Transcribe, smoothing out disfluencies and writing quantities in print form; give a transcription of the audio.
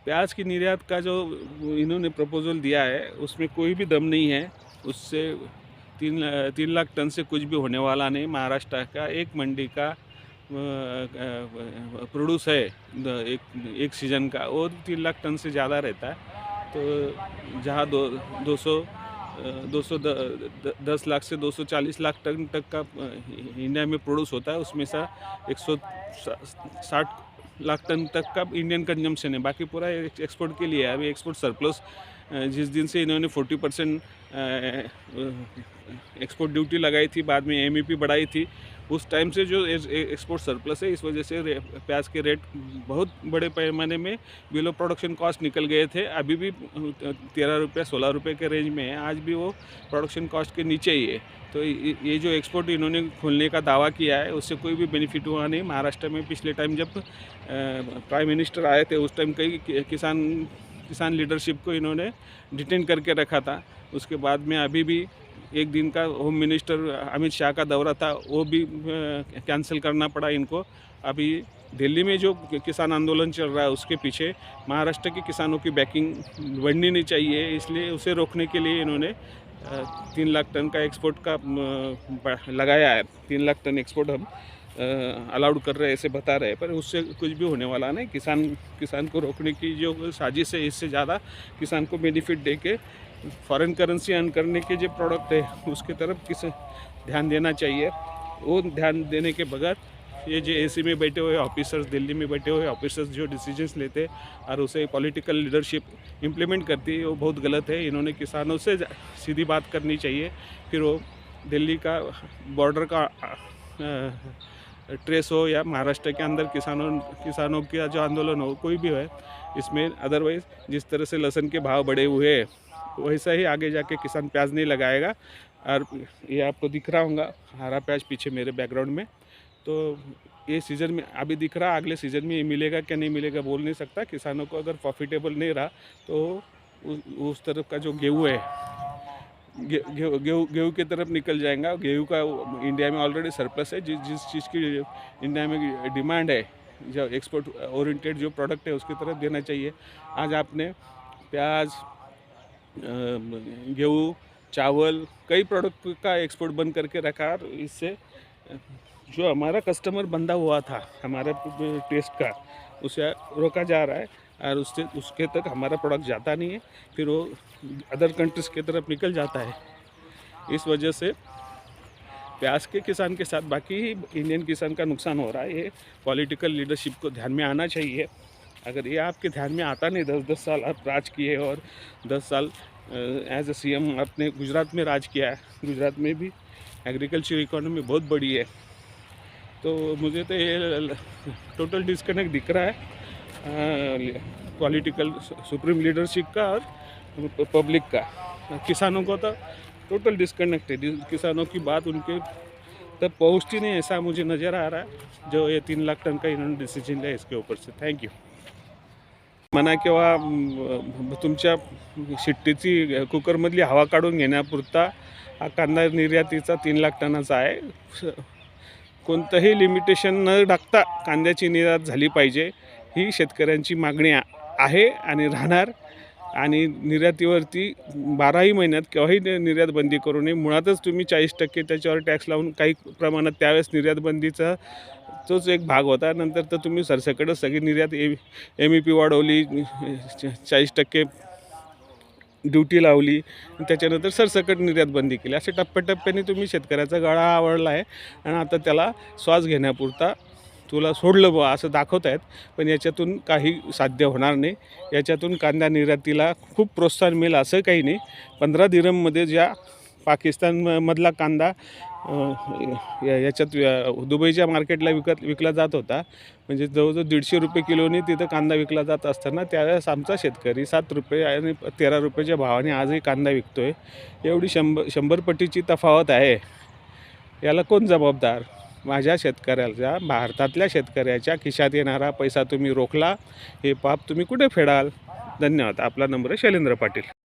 प्याज की निर्यात का जो इन्होंने प्रपोजल दिया है उसमें कोई भी दम नहीं है। उससे 3 लाख टन से कुछ भी होने वाला नहीं। महाराष्ट्र का एक मंडी का प्रोड्यूस है एक सीज़न का, वो 3 लाख टन से ज़्यादा रहता है। तो जहाँ 10 लाख से 240 लाख टन तक का इंडिया में प्रोड्यूस होता है, उसमें से 160 लाख टन तक का इंडियन कंजम्पशन है, बाकी पूरा एक्सपोर्ट के लिए है। अभी एक्सपोर्ट सरप्लस जिस दिन से इन्होंने 40% एक्सपोर्ट ड्यूटी लगाई थी, बाद में एमईपी बढ़ाई थी, उस टाइम से जो एक्सपोर्ट सरप्लस है, इस वजह से प्याज के रेट बहुत बड़े पैमाने में बिलो प्रोडक्शन कॉस्ट निकल गए थे। अभी भी 13 रुपये 16 रुपये के रेंज में है, आज भी वो प्रोडक्शन कॉस्ट के नीचे ही है। तो ये जो एक्सपोर्ट इन्होंने खोलने का दावा किया है, उससे कोई भी बेनिफिट हुआ नहीं। महाराष्ट्र में पिछले टाइम जब प्राइम मिनिस्टर आए थे, उस टाइम कई किसान लीडरशिप को इन्होंने डिटेन करके रखा था। उसके बाद में अभी भी एक दिन का होम मिनिस्टर अमित शाह का दौरा था, वो भी कैंसिल करना पड़ा इनको। अभी दिल्ली में जो किसान आंदोलन चल रहा है, उसके पीछे महाराष्ट्र के किसानों की बैकिंग बढ़नी नहीं चाहिए, इसलिए उसे रोकने के लिए इन्होंने 3 लाख टन का एक्सपोर्ट का लगाया है। 3 लाख टन एक्सपोर्ट हम अलाउड कर रहे हैं, ऐसे बता रहे हैं, पर उससे कुछ भी होने वाला नहीं। किसान को रोकने की जो साजिश है, इससे ज़्यादा किसान को बेनिफिट दे के फॉरेन करेंसी अर्न करने के जो प्रोडक्ट है, उसके तरफ ध्यान देना चाहिए। वो ध्यान देने के बगैर ये जो एसी में बैठे हुए ऑफिसर्स, दिल्ली में बैठे हुए ऑफिसर्स जो डिसीजंस लेते और उसे पॉलिटिकल लीडरशिप इम्प्लीमेंट करती है, वो बहुत गलत है। इन्होंने किसानों से सीधी बात करनी चाहिए। फिर वो दिल्ली का बॉर्डर का ट्रेस हो या महाराष्ट्र के अंदर किसानों का जो आंदोलन हो, कोई भी है इसमें। अदरवाइज़ जिस तरह से लहसुन के भाव बढ़े हुए हैं, वैसा ही आगे जाके किसान प्याज नहीं लगाएगा। और ये आपको दिख रहा होगा हरा प्याज पीछे मेरे बैकग्राउंड में। तो ये सीज़न में अभी दिख रहा, अगले सीज़न में ये मिलेगा क्या नहीं मिलेगा बोल नहीं सकता। किसानों को अगर प्रॉफिटेबल नहीं रहा तो उस तरफ का जो गेहूँ है, गेहूँ की तरफ निकल जाएगा। गेहूँ का इंडिया में ऑलरेडी सरप्लस है। जिस चीज़ की इंडिया में डिमांड है, जो एक्सपोर्ट ओरिएंटेड जो प्रोडक्ट है, उसकी तरफ देना चाहिए। आज आपने प्याज, गेहूँ, चावल, कई प्रोडक्ट का एक्सपोर्ट बंद करके रखा, और इससे जो हमारा कस्टमर बंधा हुआ था हमारे टेस्ट का, उसे रोका जा रहा है, और उसके तक हमारा प्रोडक्ट जाता नहीं है, फिर वो अदर कंट्रीज़ की तरफ निकल जाता है। इस वजह से प्याज के किसान के साथ बाकी इंडियन किसान का नुकसान हो रहा है। ये पॉलिटिकल लीडरशिप को ध्यान में आना चाहिए। अगर ये आपके ध्यान में आता नहीं, 10-10 साल आप राज किए और 10 साल एज ए सीएम आपने गुजरात में राज किया है। गुजरात में भी एग्रीकल्चर इकोनॉमी बहुत बड़ी है। तो मुझे तो ये टोटल डिस्कनेक्ट दिख रहा है पॉलिटिकल सुप्रीम लीडरशिप का और पब्लिक का। किसानों को तो टोटल डिस्कनेक्ट है। किसानों की बात उनके तक पहुँचती नहीं, ऐसा मुझे नज़र आ रहा है। जो ये 3 लाख टन का इन्होंने डिसीजन लिया इसके ऊपर से। Thank you. म्हणा किंवा तुमच्या शिट्टीची कुकरमधली हवा काढून घेण्यापुरता हा कांदा निर्यातीचा 3 लाख टनाचा आहे। कोणतंही लिमिटेशन न टाकता कांद्याची निर्यात झाली पाहिजे, ही शेतकऱ्यांची मागणी आहे आणि राहणार। आणि निर्यातीवरती 12ही महिन्यात केव्हाही निर्यात बंदी करू नये। मुळातच तुम्ही 40% त्याच्यावर टॅक्स लावून काही प्रमाणात त्यावेळेस निर्यात बंदीचा तोच एक भाग होता। नंतर तर तुम्ही सरसकटच सगळी निर्यात एमईपी वाढवली, 40% ड्युटी लावली, त्याच्यानंतर सरसकट निर्यात बंदी केली। असे टप्प्याटप्प्याने तुम्ही शेतकऱ्याचा गळा आवळला आहे आणि आता त्याला श्वास घेण्यापुरता तुला सोडलं बुवा असं दाखवत आहेत, पण याच्यातून काही साध्य होणार नाही। याच्यातून कांदा निर्यातीला खूप प्रोत्साहन मिळेल असं काही नाही। 15 दिरहममध्ये ज्या पाकिस्तानमधला कांदा याच्यात दुबईच्या मार्केटला विकला जात होता, म्हणजे जवळजवळ 150 रुपये किलोनी तिथं कांदा विकला जात असताना त्यावेळेस आमचा शेतकरी 7 रुपये आणि 13 रुपयाच्या भावाने आजही कांदा विकतो आहे। एवढी 100 पटीची तफावत आहे। याला कोण जबाबदार? माझ्या शेतकऱ्याच्या, भारतातल्या शेतकऱ्याच्या खिशात येणारा पैसा तुम्ही रोखला, हे पाप तुम्ही कुठे फेडाल? धन्यवाद। आपला नंबर आहे शैलेंद्र पाटील।